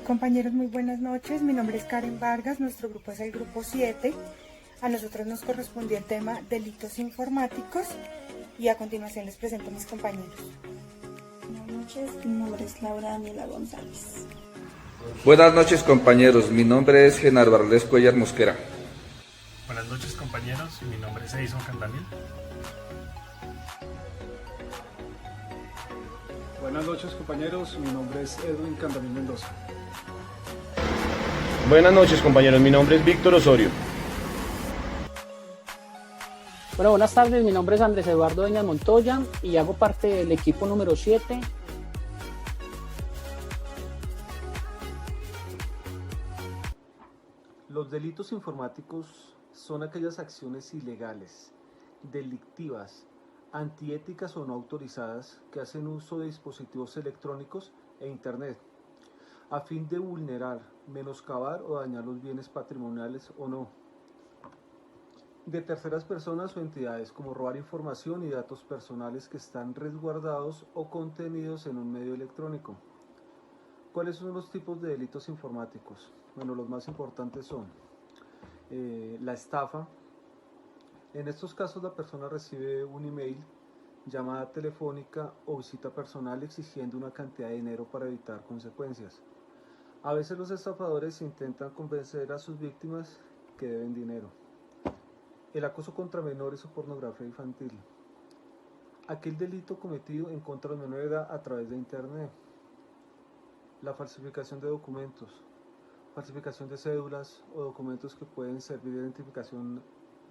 Compañeros, muy buenas noches. Mi nombre es Karen Vargas, nuestro grupo es el grupo 7. A nosotros nos correspondió el tema delitos informáticos y a continuación les presento a mis compañeros. Buenas noches, mi nombre es Laura Daniela González. Buenas noches, compañeros, mi nombre es Genaro Valdés Cuellar Mosquera. Buenas noches, compañeros, mi nombre es Edison Candamil. Buenas noches, compañeros, mi nombre es Edwin Candamil Mendoza. Buenas noches, compañeros, mi nombre es Víctor Osorio. Bueno, buenas tardes, mi nombre es Andrés Eduardo Doñas Montoya y hago parte del equipo número 7. Los delitos informáticos son aquellas acciones ilegales, delictivas, antiéticas o no autorizadas que hacen uso de dispositivos electrónicos e Internet a fin de vulnerar, menoscabar o dañar los bienes patrimoniales o no de terceras personas o entidades, como robar información y datos personales que están resguardados o contenidos en un medio electrónico. ¿Cuáles son los tipos de delitos informáticos? Bueno, los más importantes son la estafa. En estos casos la persona recibe un email, llamada telefónica o visita personal exigiendo una cantidad de dinero para evitar consecuencias. A veces los estafadores intentan convencer a sus víctimas que deben dinero. El acoso contra menores o pornografía infantil. Aquel delito cometido en contra de menor edad a través de Internet. La falsificación de documentos, falsificación de cédulas o documentos que pueden servir de identificación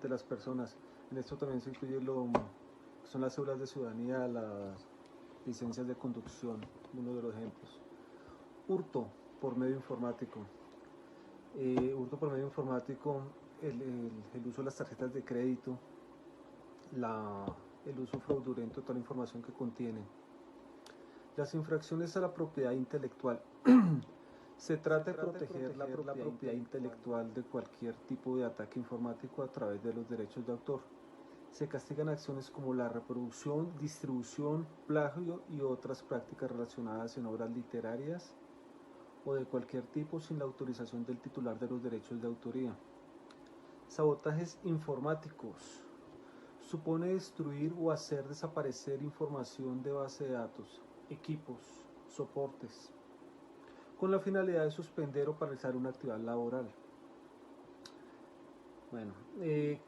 de las personas. En esto también se incluye lo que son las cédulas de ciudadanía, las licencias de conducción, uno de los ejemplos. Hurto por medio informático. Hurto por medio informático, el uso de las tarjetas de crédito, el uso fraudulento de toda la información que contienen. Las infracciones a la propiedad intelectual. Se trata de proteger la propiedad intelectual de cualquier tipo de ataque informático a través de los derechos de autor. Se castigan acciones como la reproducción, distribución, plagio y otras prácticas relacionadas en obras literarias o de cualquier tipo sin la autorización del titular de los derechos de autoría. Sabotajes informáticos. Supone destruir o hacer desaparecer información de base de datos, equipos, soportes, con la finalidad de suspender o paralizar una actividad laboral. Bueno,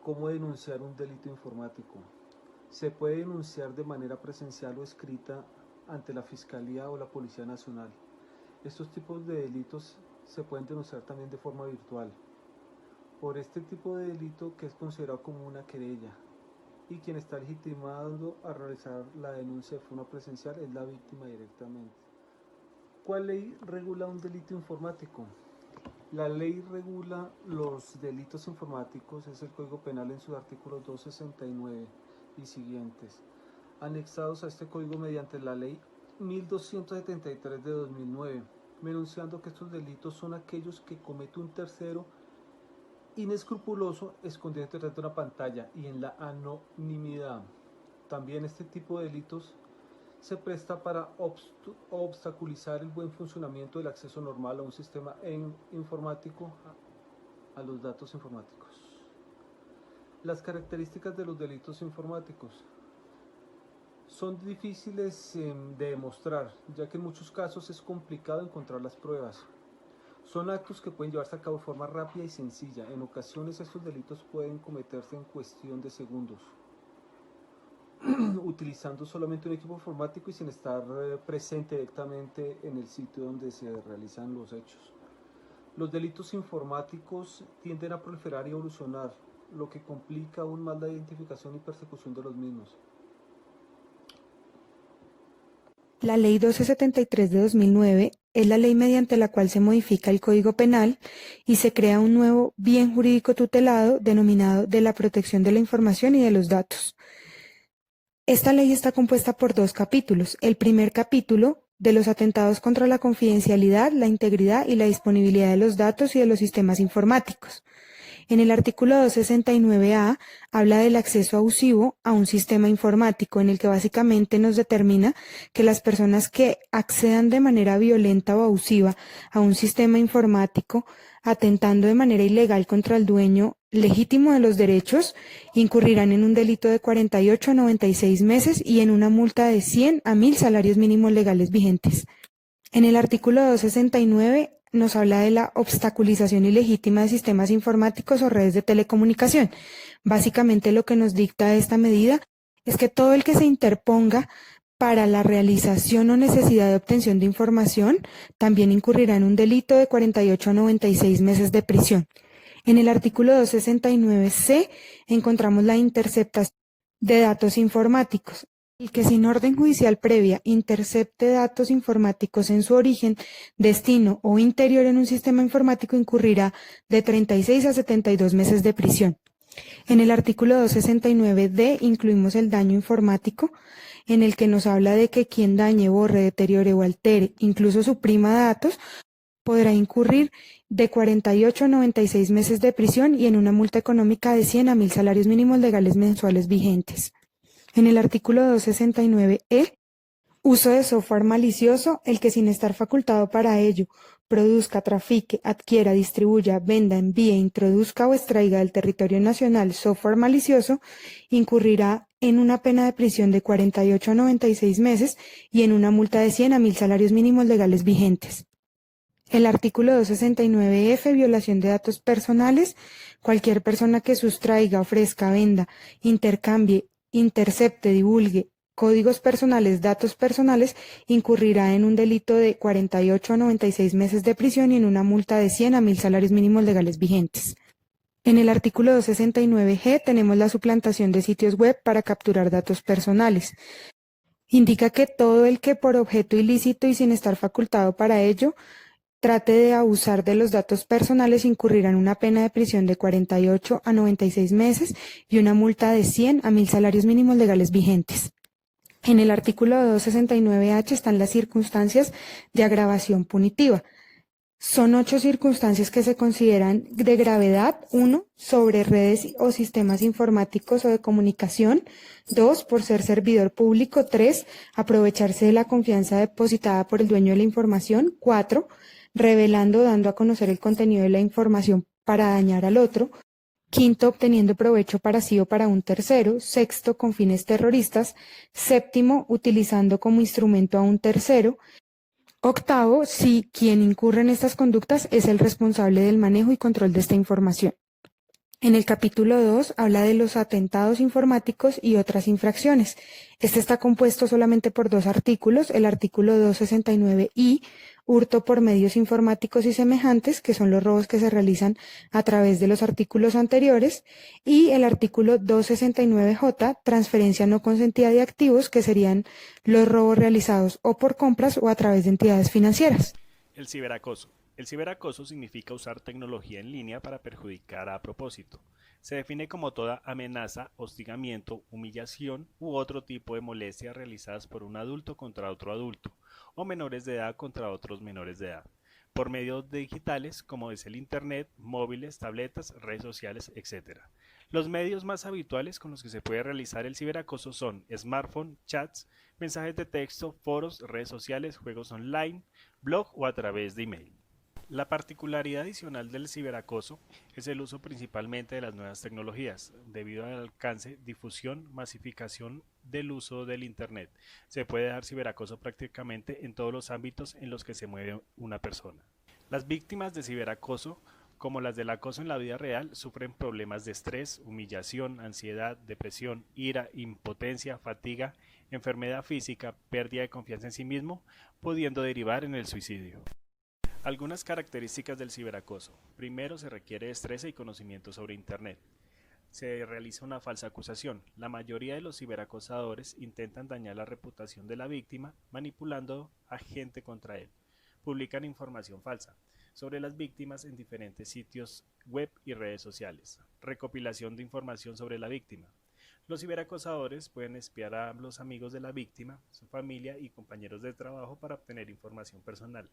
¿cómo denunciar un delito informático? Se puede denunciar de manera presencial o escrita ante la Fiscalía o la Policía Nacional. Estos tipos de delitos se pueden denunciar también de forma virtual. Por este tipo de delito, que es considerado como una querella, y quien está legitimado a realizar la denuncia de forma presencial es la víctima directamente. ¿Cuál ley regula un delito informático? La ley regula los delitos informáticos, es el Código Penal en sus artículos 269 y siguientes, anexados a este código mediante la ley 1273 de 2009, enunciando que estos delitos son aquellos que comete un tercero inescrupuloso escondido detrás de una pantalla y en la anonimidad. También este tipo de delitos se presta para obstaculizar el buen funcionamiento del acceso normal a un sistema informático, a los datos informáticos. Las características de los delitos informáticos son difíciles de demostrar, ya que en muchos casos es complicado encontrar las pruebas. Son actos que pueden llevarse a cabo de forma rápida y sencilla. En ocasiones estos delitos pueden cometerse en cuestión de segundos, utilizando solamente un equipo informático y sin estar presente directamente en el sitio donde se realizan los hechos. Los delitos informáticos tienden a proliferar y evolucionar, lo que complica aún más la identificación y persecución de los mismos. La Ley 1273 de 2009 es la ley mediante la cual se modifica el Código Penal y se crea un nuevo bien jurídico tutelado denominado de la protección de la información y de los datos. Esta ley está compuesta por 2 capítulos. El primer capítulo, de los atentados contra la confidencialidad, la integridad y la disponibilidad de los datos y de los sistemas informáticos. En el artículo 269A habla del acceso abusivo a un sistema informático, en el que básicamente nos determina que las personas que accedan de manera violenta o abusiva a un sistema informático, atentando de manera ilegal contra el dueño legítimo de los derechos, incurrirán en un delito de 48 a 96 meses y en una multa de 100 a 1000 salarios mínimos legales vigentes. En el artículo 269 nos habla de la obstaculización ilegítima de sistemas informáticos o redes de telecomunicación. Básicamente lo que nos dicta esta medida es que todo el que se interponga para la realización o necesidad de obtención de información también incurrirá en un delito de 48 a 96 meses de prisión. En el artículo 269C encontramos la interceptación de datos informáticos. El que sin orden judicial previa intercepte datos informáticos en su origen, destino o interior en un sistema informático incurrirá de 36 a 72 meses de prisión. En el artículo 269D incluimos el daño informático, en el que nos habla de que quien dañe, borre, deteriore o altere, incluso suprima datos, podrá incurrir de 48 a 96 meses de prisión y en una multa económica de 100 a 1000 salarios mínimos legales mensuales vigentes. En el artículo 269E, uso de software malicioso, el que sin estar facultado para ello, produzca, trafique, adquiera, distribuya, venda, envíe, introduzca o extraiga del territorio nacional software malicioso, incurrirá en una pena de prisión de 48 a 96 meses y en una multa de 100 a 1000 salarios mínimos legales vigentes. El artículo 269F, violación de datos personales. Cualquier persona que sustraiga, ofrezca, venda, intercambie, intercepte, divulgue códigos personales, datos personales, incurrirá en un delito de 48 a 96 meses de prisión y en una multa de 100 a 1000 salarios mínimos legales vigentes. En el artículo 269G tenemos la suplantación de sitios web para capturar datos personales. Indica que todo el que por objeto ilícito y sin estar facultado para ello trate de abusar de los datos personales incurrirá en una pena de prisión de 48 a 96 meses y una multa de 100 a 1000 salarios mínimos legales vigentes. En el artículo 269H están las circunstancias de agravación punitiva. Son 8 circunstancias que se consideran de gravedad. 1. Sobre redes o sistemas informáticos o de comunicación. 2. Por ser servidor público. 3. Aprovecharse de la confianza depositada por el dueño de la información. 4. Revelando o dando a conocer el contenido de la información para dañar al otro. 5. Obteniendo provecho para sí o para un tercero. 6. Con fines terroristas. 7. Utilizando como instrumento a un tercero. 8. Si quien incurre en estas conductas es el responsable del manejo y control de esta información. En el capítulo 2 habla de los atentados informáticos y otras infracciones. Este está compuesto solamente por 2 artículos, el artículo 269I, hurto por medios informáticos y semejantes, que son los robos que se realizan a través de los artículos anteriores, y el artículo 269J, transferencia no consentida de activos, que serían los robos realizados o por compras o a través de entidades financieras. El ciberacoso. El ciberacoso significa usar tecnología en línea para perjudicar a propósito. Se define como toda amenaza, hostigamiento, humillación u otro tipo de molestia realizadas por un adulto contra otro adulto o menores de edad contra otros menores de edad, por medios digitales como es el Internet, móviles, tabletas, redes sociales, etc. Los medios más habituales con los que se puede realizar el ciberacoso son smartphone, chats, mensajes de texto, foros, redes sociales, juegos online, blog o a través de email. La particularidad adicional del ciberacoso es el uso principalmente de las nuevas tecnologías, debido al alcance, difusión, masificación del uso del Internet. Se puede dar ciberacoso prácticamente en todos los ámbitos en los que se mueve una persona. Las víctimas de ciberacoso, como las del acoso en la vida real, sufren problemas de estrés, humillación, ansiedad, depresión, ira, impotencia, fatiga, enfermedad física, pérdida de confianza en sí mismo, pudiendo derivar en el suicidio. Algunas características del ciberacoso. Primero, se requiere destreza y conocimiento sobre Internet. Se realiza una falsa acusación. La mayoría de los ciberacosadores intentan dañar la reputación de la víctima manipulando a gente contra él. Publican información falsa sobre las víctimas en diferentes sitios web y redes sociales. Recopilación de información sobre la víctima. Los ciberacosadores pueden espiar a los amigos de la víctima, su familia y compañeros de trabajo para obtener información personal.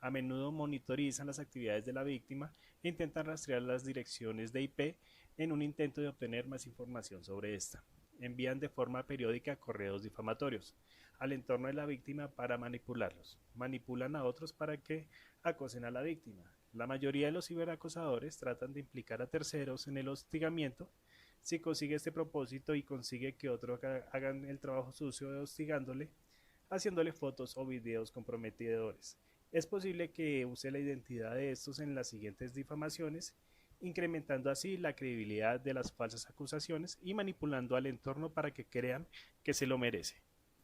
A menudo monitorizan las actividades de la víctima e intentan rastrear las direcciones de IP en un intento de obtener más información sobre esta. Envían de forma periódica correos difamatorios al entorno de la víctima para manipularlos. Manipulan a otros para que acosen a la víctima. La mayoría de los ciberacosadores tratan de implicar a terceros en el hostigamiento. Si consigue este propósito y consigue que otros hagan el trabajo sucio de hostigándole, haciéndole fotos o videos comprometedores, es posible que use la identidad de estos en las siguientes difamaciones, incrementando así la credibilidad de las falsas acusaciones y manipulando al entorno para que crean que se lo merece.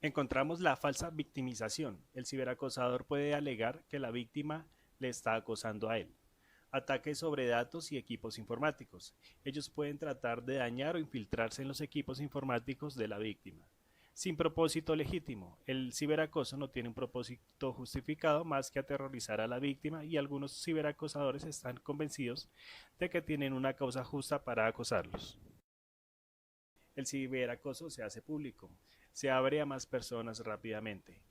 Encontramos la falsa victimización. El ciberacosador puede alegar que la víctima le está acosando a él. Ataques sobre datos y equipos informáticos. Ellos pueden tratar de dañar o infiltrarse en los equipos informáticos de la víctima. Sin propósito legítimo. El ciberacoso no tiene un propósito justificado más que aterrorizar a la víctima, y algunos ciberacosadores están convencidos de que tienen una causa justa para acosarlos. El ciberacoso se hace público. Se abre a más personas rápidamente.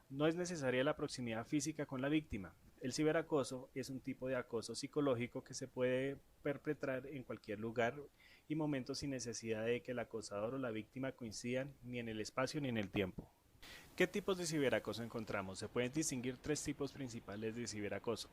No es necesaria la proximidad física con la víctima. El ciberacoso es un tipo de acoso psicológico que se puede perpetrar en cualquier lugar y momento sin necesidad de que el acosador o la víctima coincidan ni en el espacio ni en el tiempo. ¿Qué tipos de ciberacoso encontramos? Se pueden distinguir tres tipos principales de ciberacoso.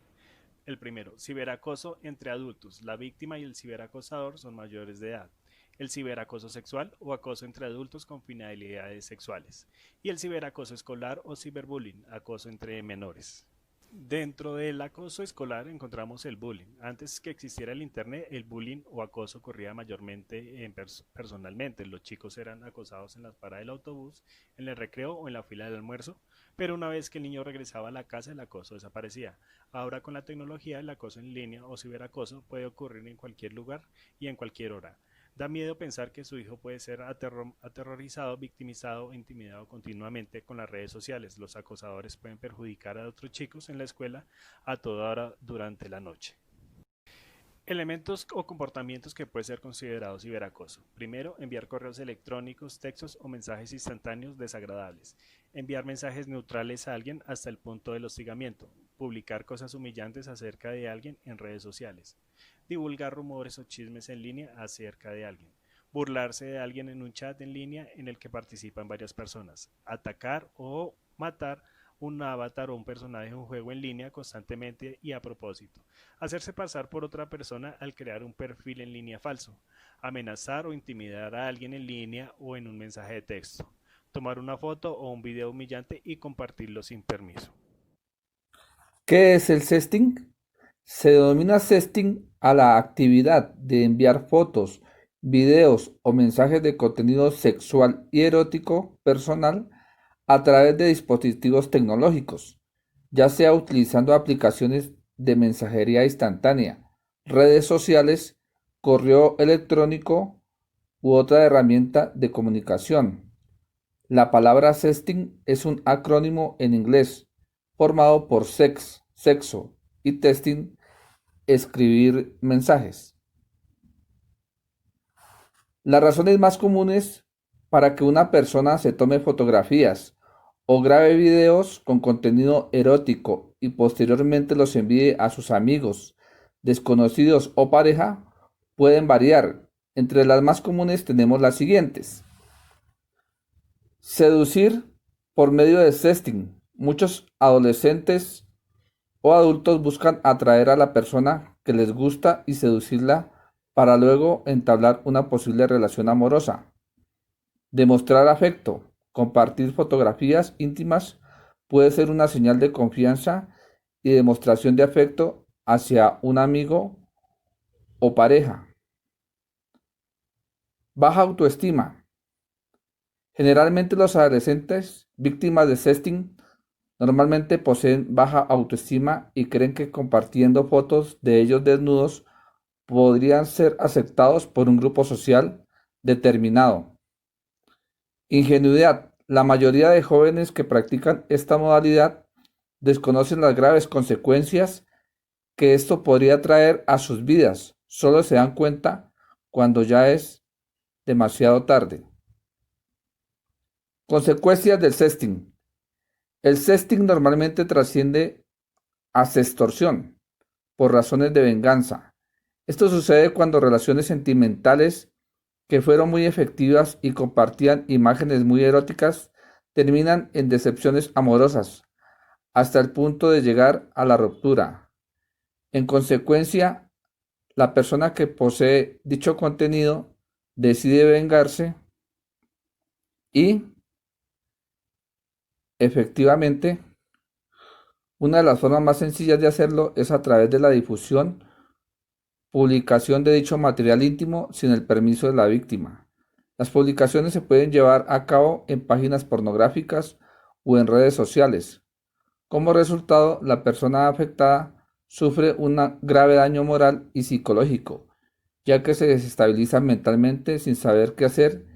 El primero, ciberacoso entre adultos. La víctima y el ciberacosador son mayores de edad. El ciberacoso sexual o acoso entre adultos con finalidades sexuales. Y el ciberacoso escolar o ciberbullying, acoso entre menores. Dentro del acoso escolar encontramos el bullying. Antes que existiera el internet, el bullying o acoso ocurría mayormente personalmente. Los chicos eran acosados en las paradas del autobús, en el recreo o en la fila del almuerzo, pero una vez que el niño regresaba a la casa, el acoso desaparecía. Ahora, con la tecnología, el acoso en línea o ciberacoso puede ocurrir en cualquier lugar y en cualquier hora. Da miedo pensar que su hijo puede ser aterrorizado, victimizado o intimidado continuamente con las redes sociales. Los acosadores pueden perjudicar a otros chicos en la escuela a toda hora durante la noche. Elementos o comportamientos que puede ser considerado ciberacoso. Primero, enviar correos electrónicos, textos o mensajes instantáneos desagradables. Enviar mensajes neutrales a alguien hasta el punto del hostigamiento. Publicar cosas humillantes acerca de alguien en redes sociales. Divulgar rumores o chismes en línea acerca de alguien. Burlarse de alguien en un chat en línea en el que participan varias personas. Atacar o matar un avatar o un personaje en un juego en línea constantemente y a propósito. Hacerse pasar por otra persona al crear un perfil en línea falso. Amenazar o intimidar a alguien en línea o en un mensaje de texto. Tomar una foto o un video humillante y compartirlo sin permiso. ¿Qué es el sexting? Se denomina sexting a la actividad de enviar fotos, videos o mensajes de contenido sexual y erótico personal a través de dispositivos tecnológicos, ya sea utilizando aplicaciones de mensajería instantánea, redes sociales, correo electrónico u otra herramienta de comunicación. La palabra sexting es un acrónimo en inglés formado por sex, sexo, y texting, escribir mensajes. Las razones más comunes para que una persona se tome fotografías o grabe videos con contenido erótico y posteriormente los envíe a sus amigos, desconocidos o pareja pueden variar. Entre las más comunes tenemos las siguientes. Seducir por medio de sexting. Muchos adolescentes o adultos buscan atraer a la persona que les gusta y seducirla para luego entablar una posible relación amorosa. Demostrar afecto. Compartir fotografías íntimas puede ser una señal de confianza y demostración de afecto hacia un amigo o pareja. Baja autoestima. Generalmente los adolescentes víctimas de sexting normalmente poseen baja autoestima y creen que compartiendo fotos de ellos desnudos podrían ser aceptados por un grupo social determinado. Ingenuidad. La mayoría de jóvenes que practican esta modalidad desconocen las graves consecuencias que esto podría traer a sus vidas. Solo se dan cuenta cuando ya es demasiado tarde. Consecuencias del sexting. El sexting normalmente trasciende a sextorsión por razones de venganza. Esto sucede cuando relaciones sentimentales que fueron muy efectivas y compartían imágenes muy eróticas terminan en decepciones amorosas, hasta el punto de llegar a la ruptura. En consecuencia, la persona que posee dicho contenido decide vengarse y, efectivamente, una de las formas más sencillas de hacerlo es a través de la difusión, publicación de dicho material íntimo sin el permiso de la víctima. Las publicaciones se pueden llevar a cabo en páginas pornográficas o en redes sociales. Como resultado, la persona afectada sufre un grave daño moral y psicológico, ya que se desestabiliza mentalmente sin saber qué hacer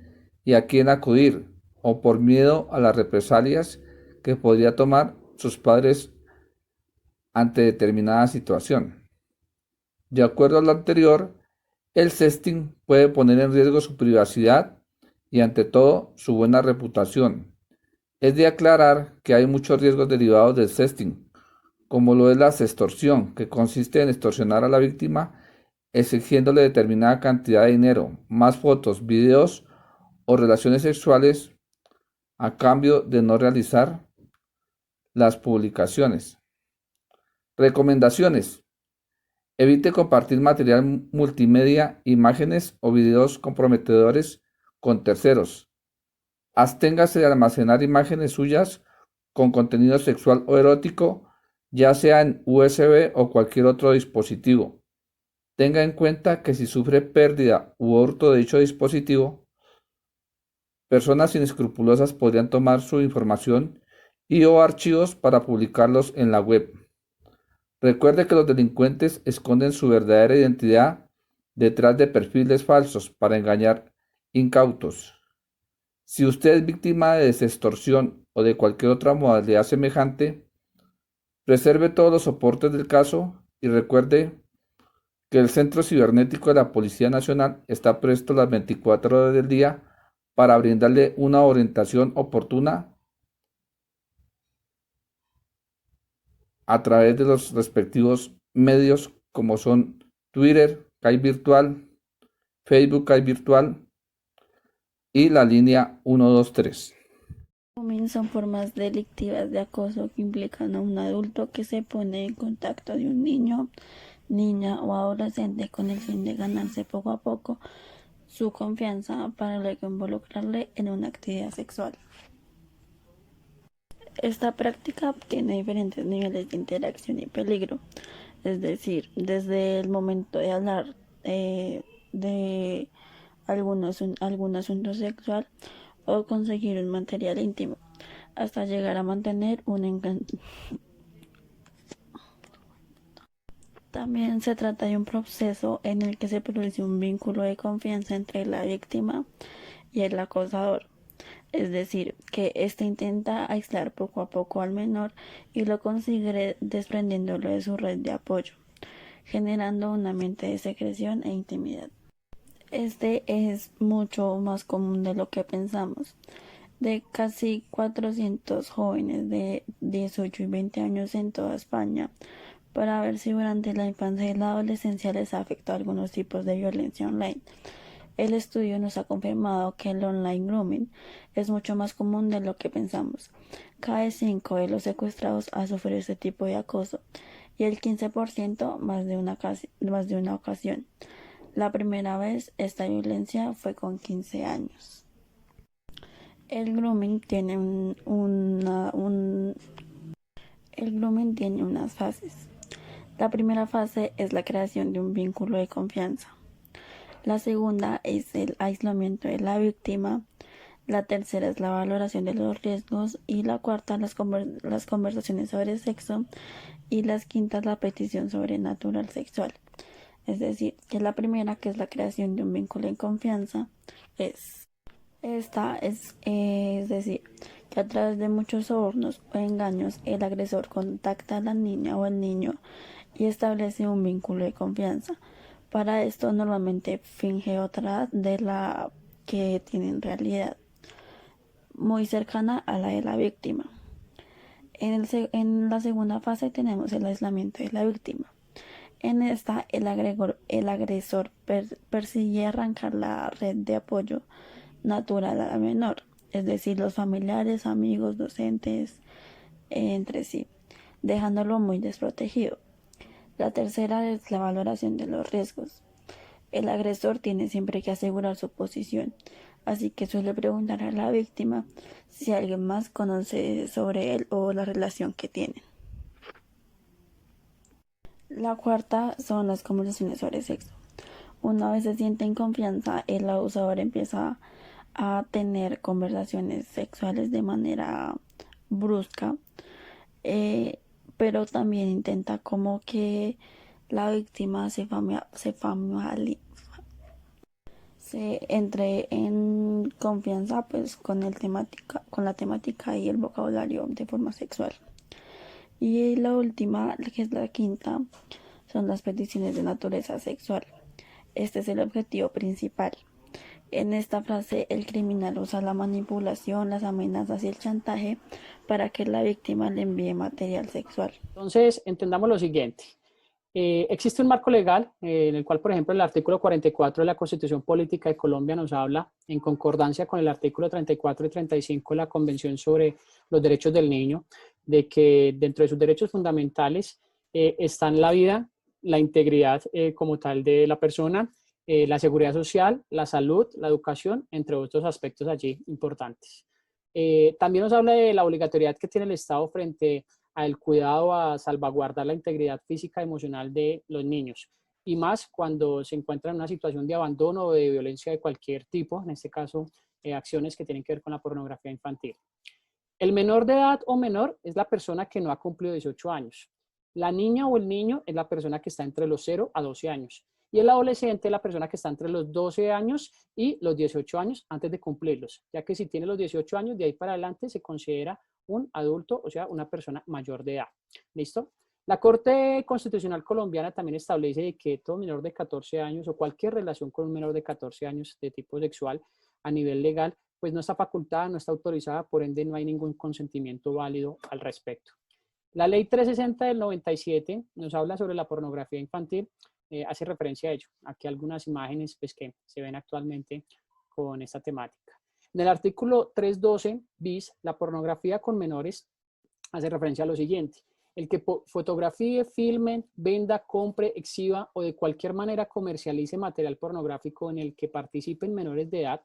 y a quién acudir, o por miedo a las represalias que podría tomar sus padres ante determinada situación. De acuerdo a lo anterior, el sexting puede poner en riesgo su privacidad y, ante todo, su buena reputación. Es de aclarar que hay muchos riesgos derivados del sexting, como lo es la sextorsión, que consiste en extorsionar a la víctima exigiéndole determinada cantidad de dinero, más fotos, videos o relaciones sexuales a cambio de no realizar las publicaciones. Recomendaciones. Evite compartir material multimedia, imágenes o videos comprometedores con terceros. Absténgase de almacenar imágenes suyas con contenido sexual o erótico, ya sea en USB o cualquier otro dispositivo. Tenga en cuenta que si sufre pérdida u hurto de dicho dispositivo, personas inescrupulosas podrían tomar su información y o archivos para publicarlos en la web. Recuerde que los delincuentes esconden su verdadera identidad detrás de perfiles falsos para engañar incautos. Si usted es víctima de sextorsión o de cualquier otra modalidad semejante, preserve todos los soportes del caso y recuerde que el Centro Cibernético de la Policía Nacional está presto las 24 horas del día para brindarle una orientación oportuna a través de los respectivos medios como son Twitter, CAI Virtual, Facebook CAI Virtual y la línea 123. Son formas delictivas de acoso que implican a un adulto que se pone en contacto de un niño, niña o adolescente con el fin de ganarse poco a poco su confianza para luego involucrarle en una actividad sexual. Esta práctica tiene diferentes niveles de interacción y peligro, es decir, desde el momento de hablar de algún asunto sexual o conseguir un material íntimo, hasta llegar a mantener un encanto. También se trata de un proceso en el que se produce un vínculo de confianza entre la víctima y el acosador. Es decir, que éste intenta aislar poco a poco al menor y lo consigue desprendiéndolo de su red de apoyo, generando un ambiente de secreción e intimidad. Este es mucho más común de lo que pensamos. De casi 400 jóvenes de 18 y 20 años en toda España, para ver si durante la infancia y la adolescencia les afectó algunos tipos de violencia online. El estudio nos ha confirmado que el online grooming es mucho más común de lo que pensamos. Cada 5 de los secuestrados ha sufrido este tipo de acoso y el 15% más de una ocasión. La primera vez esta violencia fue con 15 años. El grooming tiene unas fases. La primera fase es la creación de un vínculo de confianza. La segunda es el aislamiento de la víctima. La tercera es la valoración de los riesgos. Y la cuarta, las conversaciones sobre sexo. Y la quinta, la petición sobrenatural sexual. Es decir, que la primera, que es la creación de un vínculo de confianza, es decir, que a través de muchos sobornos o engaños, el agresor contacta a la niña o el niño y establece un vínculo de confianza. Para esto normalmente finge otra de la que tiene en realidad, muy cercana a la de la víctima. En la segunda fase tenemos el aislamiento de la víctima. En esta, el agresor persigue arrancar la red de apoyo natural a la menor, es decir, los familiares, amigos, docentes, entre sí, dejándolo muy desprotegido. La tercera es la valoración de los riesgos. El agresor tiene siempre que asegurar su posición, así que suele preguntar a la víctima si alguien más conoce sobre él o la relación que tienen. La cuarta son las conversaciones sobre sexo. Una vez se siente en confianza, el abusador empieza a tener conversaciones sexuales de manera brusca, pero también intenta como que la víctima se entre en confianza pues con la temática y el vocabulario de forma sexual. Y la última, que es la quinta, son las peticiones de naturaleza sexual. Este es el objetivo principal. En esta frase, el criminal usa la manipulación, las amenazas y el chantaje para que la víctima le envíe material sexual. Entonces, entendamos lo siguiente. Existe un marco legal en el cual, por ejemplo, el artículo 44 de la Constitución Política de Colombia nos habla, en concordancia con el artículo 34 y 35 de la Convención sobre los Derechos del Niño, de que dentro de sus derechos fundamentales están la vida, la integridad como tal de la persona, la seguridad social, la salud, la educación, entre otros aspectos allí importantes. También nos habla de la obligatoriedad que tiene el Estado frente al cuidado a salvaguardar la integridad física y emocional de los niños, y más cuando se encuentran en una situación de abandono o de violencia de cualquier tipo, en este caso acciones que tienen que ver con la pornografía infantil. El menor de edad o menor es la persona que no ha cumplido 18 años. La niña o el niño es la persona que está entre los 0 a 12 años. Y el adolescente es la persona que está entre los 12 años y los 18 años antes de cumplirlos, ya que si tiene los 18 años, de ahí para adelante se considera un adulto, o sea, una persona mayor de edad. ¿Listo? La Corte Constitucional Colombiana también establece que todo menor de 14 años o cualquier relación con un menor de 14 años de tipo sexual a nivel legal, pues no está facultada, no está autorizada, por ende no hay ningún consentimiento válido al respecto. La Ley 360 del 97 nos habla sobre la pornografía infantil, hace referencia a ello. Aquí algunas imágenes pues, que se ven actualmente con esta temática. En el artículo 312 bis, la pornografía con menores hace referencia a lo siguiente. El que fotografíe, filme, venda, compre, exhiba o de cualquier manera comercialice material pornográfico en el que participen menores de edad,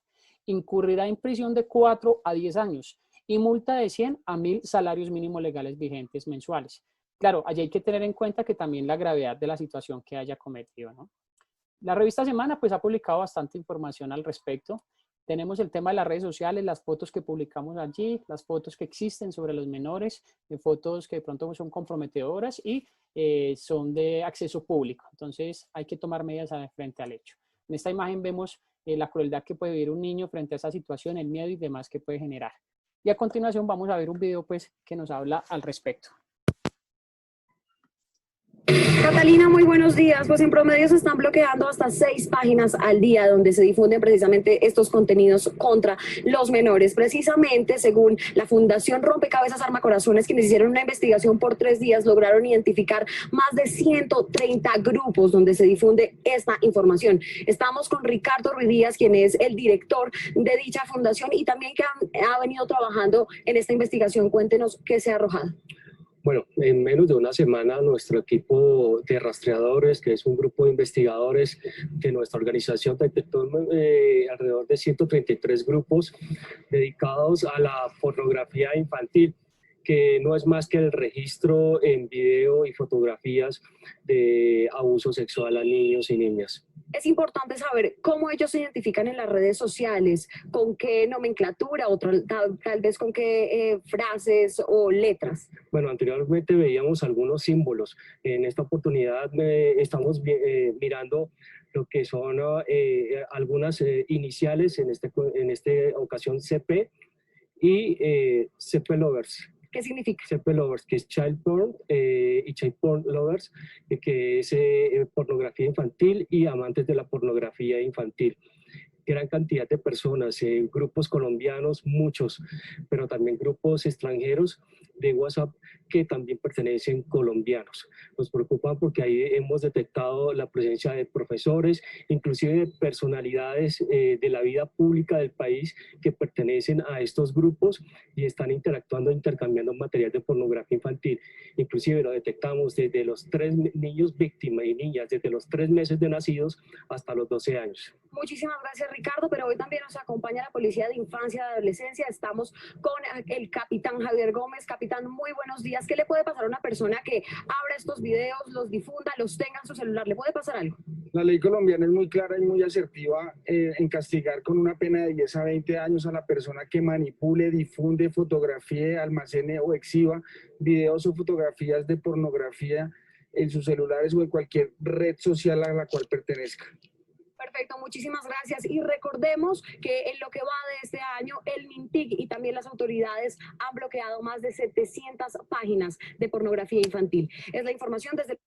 incurrirá en prisión de 4 a 10 años y multa de 100 a 1000 salarios mínimos legales vigentes mensuales. Claro, allí hay que tener en cuenta que también la gravedad de la situación que haya cometido, ¿no? La revista Semana pues ha publicado bastante información al respecto. Tenemos el tema de las redes sociales, las fotos que publicamos allí, las fotos que existen sobre los menores, fotos que de pronto son comprometedoras y son de acceso público. Entonces hay que tomar medidas frente al hecho. En esta imagen vemos la crueldad que puede vivir un niño frente a esa situación, el miedo y demás que puede generar. Y a continuación vamos a ver un video pues, que nos habla al respecto. Catalina, muy buenos días. Pues en promedio se están bloqueando hasta 6 páginas al día donde se difunden precisamente estos contenidos contra los menores. Precisamente, según la Fundación Rompecabezas Arma Corazones, quienes hicieron una investigación por 3 días, lograron identificar más de 130 grupos donde se difunde esta información. Estamos con Ricardo Ruiz Díaz, quien es el director de dicha fundación y también que ha venido trabajando en esta investigación. Cuéntenos qué se ha arrojado. Bueno, en menos de una semana nuestro equipo de rastreadores, que es un grupo de investigadores que nuestra organización detectó alrededor de 133 grupos dedicados a la pornografía infantil, que no es más que el registro en video y fotografías de abuso sexual a niños y niñas. Es importante saber cómo ellos se identifican en las redes sociales, con qué nomenclatura o tal vez con qué frases o letras. Bueno, anteriormente veíamos algunos símbolos. En esta oportunidad estamos mirando lo que son algunas iniciales, en esta ocasión CP y CP Lovers. ¿Qué significa? CP Lovers, que es Child Porn y Child Porn Lovers, que es pornografía infantil y amantes de la pornografía infantil. Gran cantidad de personas, grupos colombianos, muchos, pero también grupos extranjeros de WhatsApp que también pertenecen colombianos. Nos preocupa porque ahí hemos detectado la presencia de profesores, inclusive de personalidades de la vida pública del país que pertenecen a estos grupos y están interactuando, intercambiando material de pornografía infantil. Inclusive lo detectamos desde los 3 niños víctimas y niñas, desde los 3 meses de nacidos hasta los 12 años. Muchísimas gracias, Ricardo, pero hoy también nos acompaña la Policía de Infancia y Adolescencia. Estamos con el capitán Javier Gómez. Capitán, muy buenos días. ¿Qué le puede pasar a una persona que abra estos videos, los difunda, los tenga en su celular? ¿Le puede pasar algo? La ley colombiana es muy clara y muy asertiva en castigar con una pena de 10 a 20 años a la persona que manipule, difunde, fotografíe, almacene o exhiba videos o fotografías de pornografía en sus celulares o en cualquier red social a la cual pertenezca. Perfecto, muchísimas gracias. Y recordemos que en lo que va de este año, el MINTIC y también las autoridades han bloqueado más de 700 páginas de pornografía infantil. Es la información desde...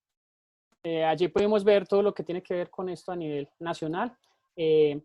Allí podemos ver todo lo que tiene que ver con esto a nivel nacional.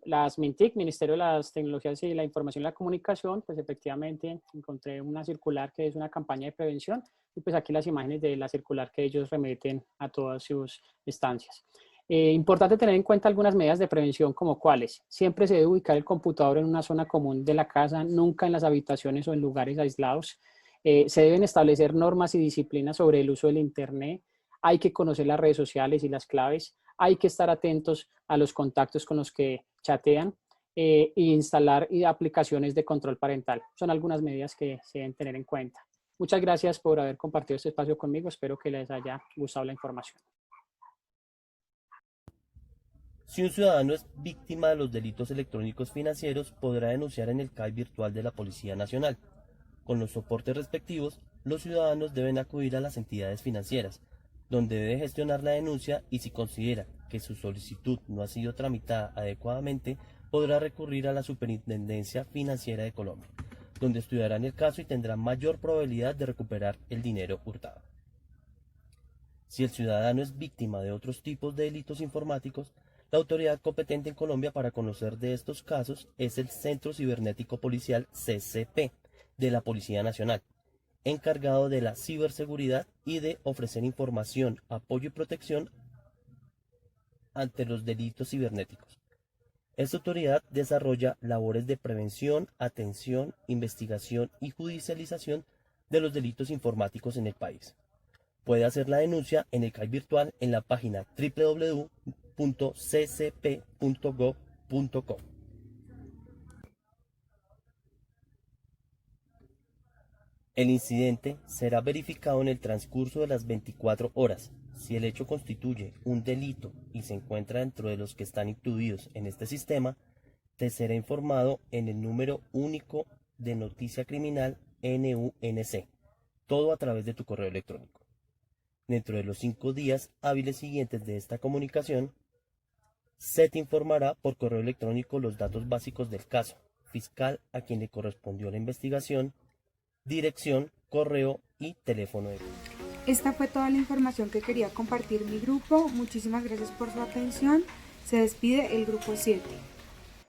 Las MINTIC, Ministerio de las Tecnologías y la Información y la Comunicación, pues efectivamente encontré una circular que es una campaña de prevención y pues aquí las imágenes de la circular que ellos remiten a todas sus instancias. Importante tener en cuenta algunas medidas de prevención como cuáles. Siempre se debe ubicar el computador en una zona común de la casa, nunca en las habitaciones o en lugares aislados. Se deben establecer normas y disciplinas sobre el uso del Internet. Hay que conocer las redes sociales y las claves. Hay que estar atentos a los contactos con los que chatean e instalar aplicaciones de control parental. Son algunas medidas que se deben tener en cuenta. Muchas gracias por haber compartido este espacio conmigo. Espero que les haya gustado la información. Si un ciudadano es víctima de los delitos electrónicos financieros, podrá denunciar en el CAI virtual de la Policía Nacional. Con los soportes respectivos, los ciudadanos deben acudir a las entidades financieras, donde debe gestionar la denuncia y si considera que su solicitud no ha sido tramitada adecuadamente, podrá recurrir a la Superintendencia Financiera de Colombia, donde estudiarán el caso y tendrán mayor probabilidad de recuperar el dinero hurtado. Si el ciudadano es víctima de otros tipos de delitos informáticos, la autoridad competente en Colombia para conocer de estos casos es el Centro Cibernético Policial CCP de la Policía Nacional, encargado de la ciberseguridad y de ofrecer información, apoyo y protección ante los delitos cibernéticos. Esta autoridad desarrolla labores de prevención, atención, investigación y judicialización de los delitos informáticos en el país. Puede hacer la denuncia en el CAI virtual en la página www.ccp.gov.co. El incidente será verificado en el transcurso de las 24 horas. Si el hecho constituye un delito y se encuentra dentro de los que están incluidos en este sistema, te será informado en el número único de noticia criminal NUNC, todo a través de tu correo electrónico. Dentro de los 5 días hábiles siguientes de esta comunicación, se te informará por correo electrónico los datos básicos del caso, fiscal a quien le correspondió la investigación, dirección, correo y teléfono de grupo. Esta fue toda la información que quería compartir mi grupo. Muchísimas gracias por su atención. Se despide el grupo 7.